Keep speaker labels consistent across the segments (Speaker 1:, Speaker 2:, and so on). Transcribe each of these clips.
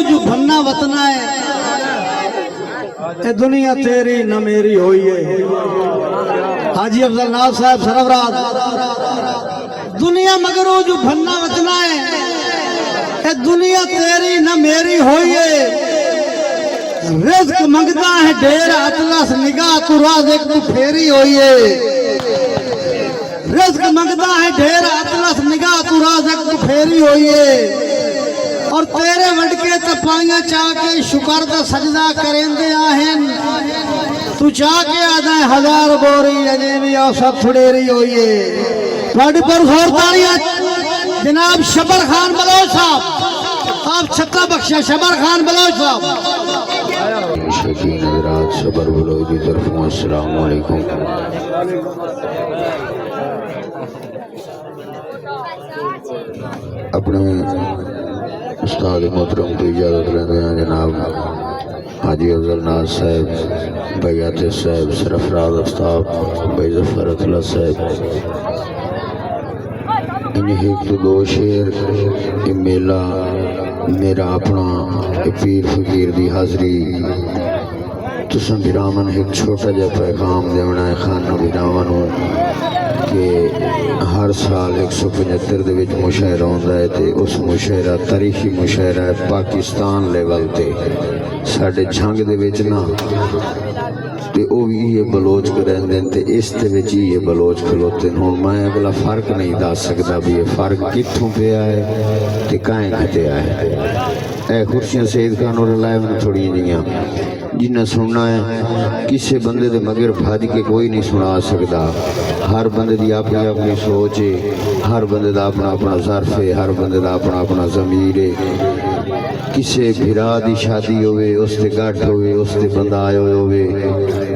Speaker 1: जो भन्ना वतना है ये दुनिया तेरी न मेरी होई है। हाजी अफजल नाज साहब सरफराज दुनिया मगर वो जो भन्ना वतना है ये दुनिया तेरी न मेरी होई है। रिज़्क मंगता है ढेर अतलस निगाह तू राज एक तू फेरी होई है। रिज़्क मंगता है ढेर अतलस निगाह तू राज एक तू फेरी होई है। और तेरे वडके तपाइयां चाह के शुक्र दा सजदा करेंदे आहन तू चाह के आदा हजार बोरी अजे भी औसत थुड़ेरी होई है। थोड़ी पर जोर तालियां जनाब शबर खान बलोच साहब आप छत्ता बख्शा शबर खान बलोच साहब
Speaker 2: शकीन हज़रात शबर बलोच की तरफों अस्सलाम वालेकुम। अपने उस्ताद मोहतरम की इजाज़त लेते हैं जनाब हाजी अफजल नाज साहब बैत साहब सरफराज उस्ताद भाई जफर अतला साहब इन्हें एक तो दो शेर ये मेला मेरा अपना पीर फकीर दी हाजरी तुसां बिरामन एक छोटा जा पैगाम देना है खाना बिरामन कि हर साल 175 दे विच मुशायरा होंदा है ते उस मुशायरा तारीखी मुशायरा है पाकिस्तान लेवल ते साडे झंग दे विच ना ते ओ भी ये बलोच करेंदे ते इस दे विच ये बलोच खलोते हुण मैं अगला फर्क नहीं दस सकदा भी ये फर्क कित्थों पिया है ते काहे खटिया है। ए खुर्सियां सईद खान और लाए मैंने थोड़ी जियां जिन्हें सुनना है किसी बंदे दे मगर भज के कोई नहीं सुना सकता। हर बंदे की अपनी अपनी सोच है, हर बंदे का अपना अपना ज़र्फ है, हर बंदे का अपना अपना ज़मीर है। किसी भिरा की शादी होवे उसते गठ होवे उसते बंदा आया होवे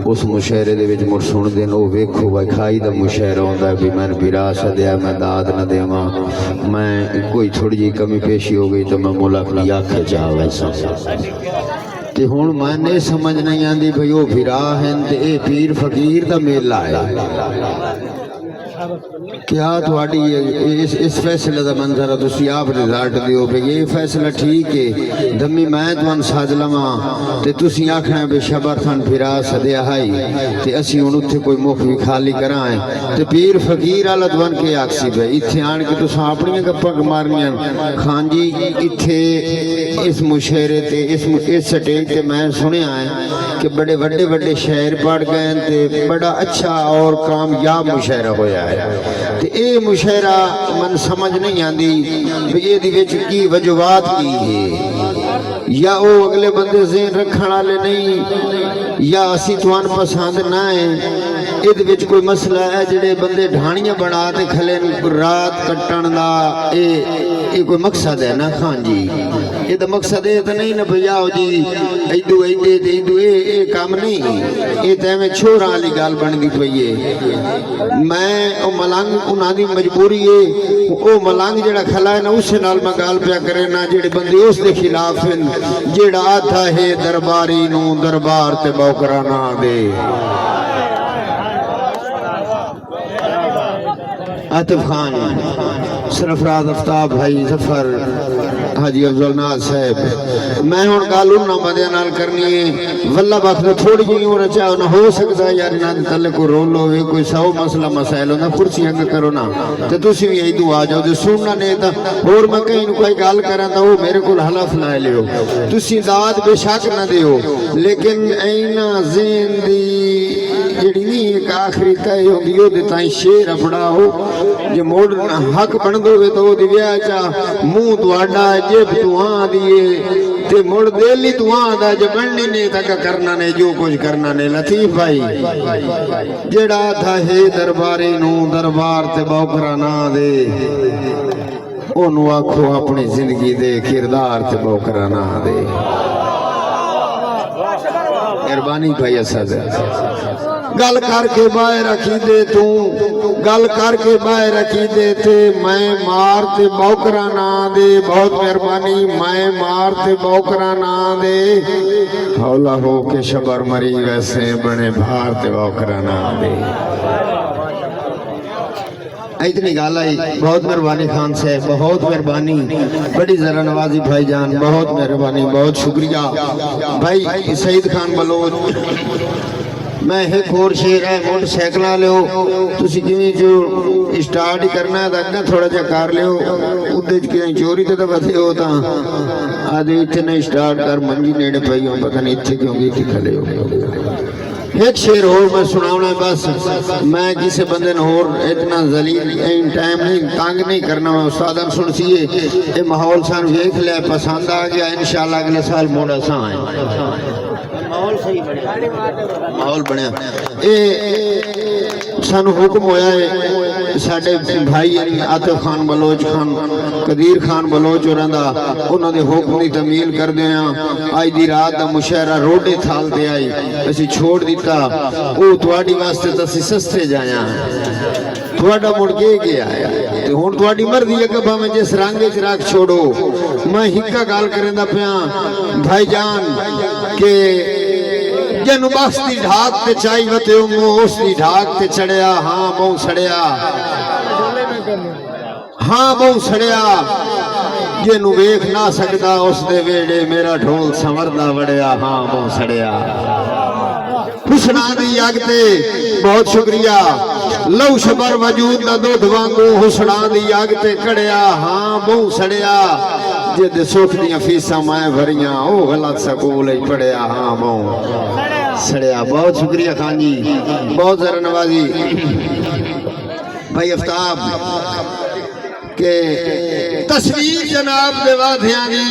Speaker 2: उस मुशायरे दे विच मुड़ सुन देन ओ वेखो भाई खाई दा मुशायरा होंदा भी मैं भिरा सदिया मैं दाद न देवां मैं कोई थोड़ी जी कमी पेशी हो गई तो मैं मुल्क दी आखे जा वैसा ते हुण मैंने समझ नहीं आती भाई वो भिरा हैं ते ए पीर फकीर दा मेला है क्या थोड़ी इस फैसले का मंजर तुम आप रिजल्ट दियो भाई ये फैसला ठीक है दमी मैं तुम सज लवा तो तुम आखना भी शबर थान फिरा सदिया हाई तो असी हूँ उत्थे कोई मुख भी खाली करा है तो पीर फकीर वाला बन के आखसी भाई इत्थे आन के तुम अपन गप्पा मारनिया खान जी इत्थे इस मुशहरे ते इस स्टेज ते मैं सुनिया है कि बड़े वड्डे वड्डे शायर पढ़ गए ते बड़ा अच्छा और कामयाब मुशायरा होया है। ते ये मुशायरा मन समझ नहीं आती भी ये की वजूहत की है या वो अगले बंदे ज़हन रखने वाले नहीं या असी तुहान पसंद ना है। ये कोई मसला है जेडे बंदे ढाणियां बना ते खले रात कट्टण दा ये कोई मकसद है ना खान जी। ये तो मकसद ये तो नहीं ना भैया जी इदू इदे इदू ये काम नहीं ये तो एवं छोरा वाली गाल बनती पई है। मैं वो मलंग उन्होंने मजबूरी है वो मलंग जेड़ा खला है ना उस नाल मैं गाल पिया करे ना जेडे बंदे उस दे खिलाफ हैं जेड़ा आता है दरबारी नू दरबार ते बौकरा ना दे। आतिफ खान सरफराज आफ्ताब भाई जफर हाजी अफजल नाज साहब मैं हुण गल उन्हां बंदियां नाल करनी है वल्ला वक्त थोड़ी जी उम्र चाहे ना हो सकता यार इन्हां दे थल्ले कोई रोल होवे कोई 100 मसला मसाइल होंदा कुर्सी अग करो ना ते तुसीं भी इदू आ जाओ जे सुनना नहीं तां होर मैं कहीं कोई गल करां तां वो मेरे कोल हलफ ला लियो तुसीं दाद बेशक ना दियो लेकिन इन्हां ज़हन दी जेड़ी नहीं एक आखिरी तय होंदी ओदे ताईं शेर अपनाओ जे मोड़ हक बन दोगे तो ओदी विआह चा मुंह तुहाडा जेब तुहां दिए ते मुड़ दिल तुहां दा जे बननी ने तक करना ने जो कुछ करना ने। लतीफ भाई जेड़ा था है दरबारी नू दरबार ते बौकरा ना दे ओनू आखो अपनी जिंदगी दे किरदार ते बौकरा ना दे। मेहरबानी भाई असद गल करके बाहर रखी दे तू गल करके बाहर रखी दे ते मैं मार ते बौकरा ना दे। बहुत मेहरबानी मैं मार ते बौकरा ना दे हौला हो के शबर मरी वैसे बने भार ते बौकरा ना दे। इतनी गाल आई। बहुत मेहरबानी खान साहब, बहुत मेहरबानी, बड़ी जरा नवाजी भाईजान, बहुत मेहरबानी, बहुत शुक्रिया भाई सईद खान बलोच। मैं एक और शेर है, मोटरसाइकिल लियो तुसी किवें जो स्टार्ट ही करना है तो थोड़ा जा कर लियो, उदे च चोरी तो बथे हो ता आज इतने नहीं स्टार्ट कर, मंजी नेड़े पई हो, पता नहीं इतने क्यों गई खड़े हो। एक शेर और मैं सुनावना बस, मैं किसी बंदे ने होर इतना जलील टाइम नहीं तंग नहीं करना, मैं उस्तादन सुन सीए ये माहौल सान वेख लिया, पसंद आ गया, इंशाल्लाह अगले साल मोड़ा सा आए। माहौल सही बनया, माहौल बनया। ये सानू हुक्म होया है साडे भाई आतिफ खान बलोच खान, कदीर खान बलोच होरां दा, उन्हां दे हुक्म दी तमील करदे आ अज दी रात दा मुशायरा रोडे थाल ते आई असी छोड़ दिता, ओ तुहाडी वास्ते तां असी सस्ते जाया थोड़ा मुड़ के आया ते हुण तुहाडी मर्जी है कि भावें जिस रंग च रख छोड़ो। मैं हिक्का गल करदा पिया भाईजान के जन बख्श दी ढाक ते चाई वते उस दी ढाक ते चढ़िया, हाँ बहु सड़िया, हाँ बहु सड़िया, जिन्नू वेख ना सकदा उस दे वेड़े मेरा ढोल संवरदा वड़िया, हाँ बहु सड़िया। हुसना दी अग ते बहुत शुक्रिया, लहू शबर वजूद दा दुध वांगू हुसना दी अग ते कड़िया, हाँ बहु सड़िया, जिद सुख दियां फीसां मैं भरियां ओ गलत सकूल ही पढ़िया, हाँ बहु सड़िया। बहुत शुक्रिया खान जी, बहुत जरा नवाजी भाई आफ्ताब के तस्वीर जनाब दे वादियां दी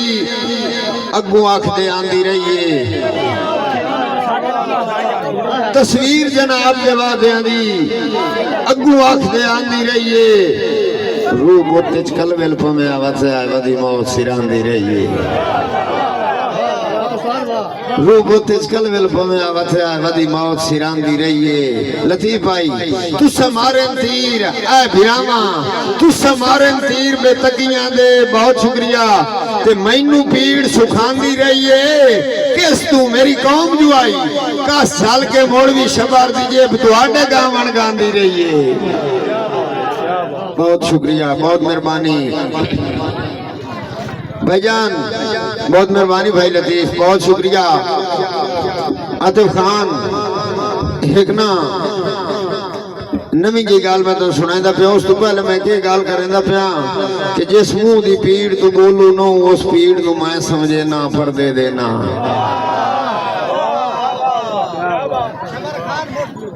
Speaker 2: अगू आखदे आंदी रही है, तस्वीर जनाब दे वादियां दी अगू आखदे आंदी रही है, रूह मोते च कलवेल पमे आवत वदी मौत सिरांदी रही है, रूह मोते च कलवेल पमे आवत वदी मौत सिरांदी रही है। लतीफ भाई तुसा मारन तीर ऐ भिरावा, तुसा मारन तीर बेतकियां दे बहुत शुक्रिया, ते मैनू पीड़ सुखांदी रही है, किस तू मेरी कौम जुआई कस चल के मोड़ भी शबार दी जेब तुहाडे गावन गांदी रही है। बहुत शुक्रिया, बहुत मेहरबानी भाईजान, बहुत मेहरबानी भाई लतीफ, बहुत शुक्रिया। आतिफ खान एक ना नवी जी गाल मैं तो सुनांदा पिया, उस तो पहले मैं के गाल करदा पिया कि जिस मुंह दी पीड़ तू बोलू नो उस पीड़ को मैं समझे ना पर्दे देना।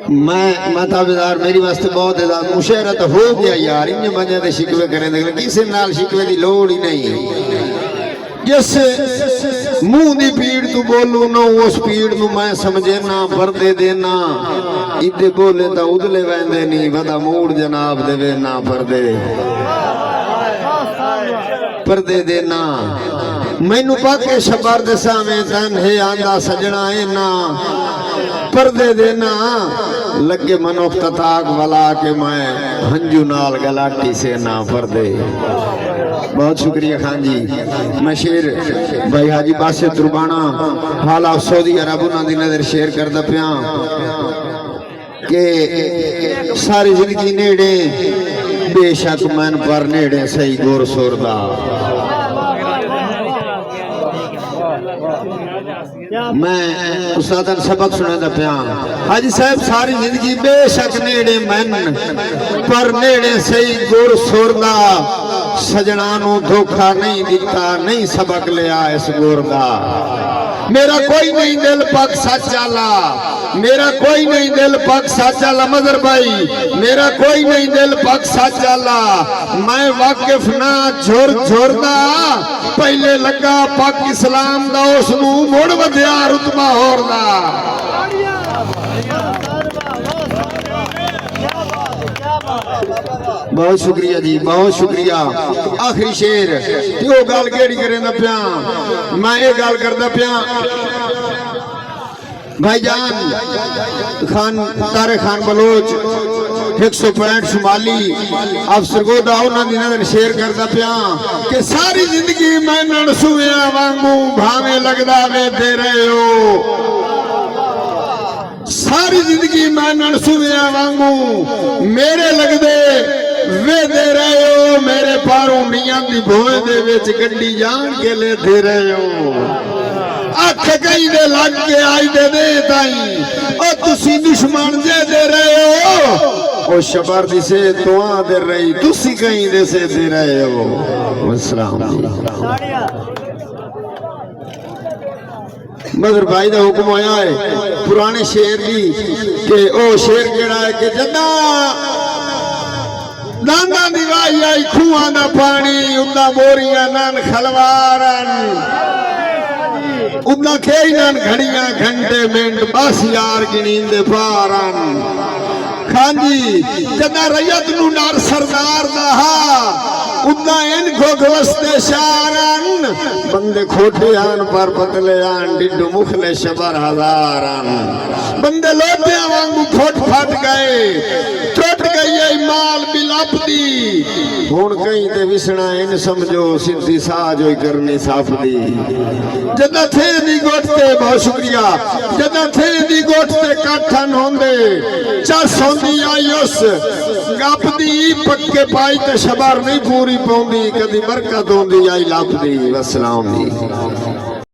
Speaker 2: मैं ताबेदार मेरी वास्ते बहुत मुशायरा तो हो गया यार, इन बंदे दे शिकवे करें किसी नाल शिकवे की लोड़ ही नहीं। जिस मुंह दी पीड़ तू बोलू ना उस पीड़ नू मैं समझे ना पर्दे देना, इदे बोले तो उदले वैंदे नहीं वदा मूड जनाब देवे ना पर्दे पर्दे देना। मैनू पाके शबर दसा में तन है आंदा सजना है ना पर्दे देना, लगे मनुख तताक वाला के मैं हंजू नाल गलाटी से ना पर्दे। बहुत शुक्रिया खान जी। मैं शेर भाई हाजी बासे तुरबाना हाल सऊदी अरब उन्हां दी नजर शेयर करदा पिया के सारी जिंदगी नेड़े बेशक मन पर नेड़े सही गोर सोरदा। मैं उस्तादन सबक सुनांदा पिया हाजी साहब सारी जिंदगी बेशक नेड़े मन पर नेड़े सही गुर सुरदा, सजना नू धोखा नहीं दिता नहीं सबक लिया इस गुर दा। मेरा कोई नहीं दिल पक सच आला, मेरा कोई नहीं दिल पक सच आला मदर भाई, मेरा कोई नहीं दिल पक सच आला। मैं वाकिफ ना झुर झुरदा, पहले लगा पक इस्लाम दा उसनू मुड़ वधिया रुतबा होर दा। बहुत शुक्रिया जी, बहुत शुक्रिया। आखिरी शेर त्यो गल केड़ी करेंदा पिया, मैं ये गल करदा पिया भाईजान खान तारे खान बलोच 165 शुमाली अफसर गोदा उन्हां दी नजर शेयर करदा पिया कि सारी जिंदगी मैं नड़सुया वांगू भावे लगदा वे दे रहे हो, सारी जिंदगी मैं नड़सुया वांगू मेरे लगदे
Speaker 3: वेदे रहे हो मेरे पारों मियां दी भोए दे विच गड्डी जान के लेते रहे हो अख कई दे लग के आई दे ताई ओ तुसी दुश्मन दे रहे हो ओ शबर दी से दुआ दे रही तुसी कहीं दे से दे रहे हो अस्सलाम मगर भाई दा हुक्म आया है पुराने शेर दी के ओ शेर केड़ा है कि जदा दांदा दी वाही आई खूहां दा पानी उदा मोरियां नान खलवारन उदा खेई नान घड़ियां घंटे मिंट बस यार गिनींदे पारन खांजी जदा रैयत नु डर सरदार दा उदा इनको गवस्ते शारन बंदे खोटे आन पर बदले आन डिडू मुखले शबर हजारन बंदे लोटे वांगू फट फट गए टूट गई है माल बिलप दी हुन कहीं ते विसना इन समझो सिद्धि साज होई करनी साफ दी जदा थे दी गोठते बहुत शुक्रिया जदा थे दी गोठते काठन होंदे चस होंदी आई उस गप दी पक्के पाई ते शबर नहीं पूरी पौंदी कदी बरकत होंदी आई लप दी अस्सलाम जी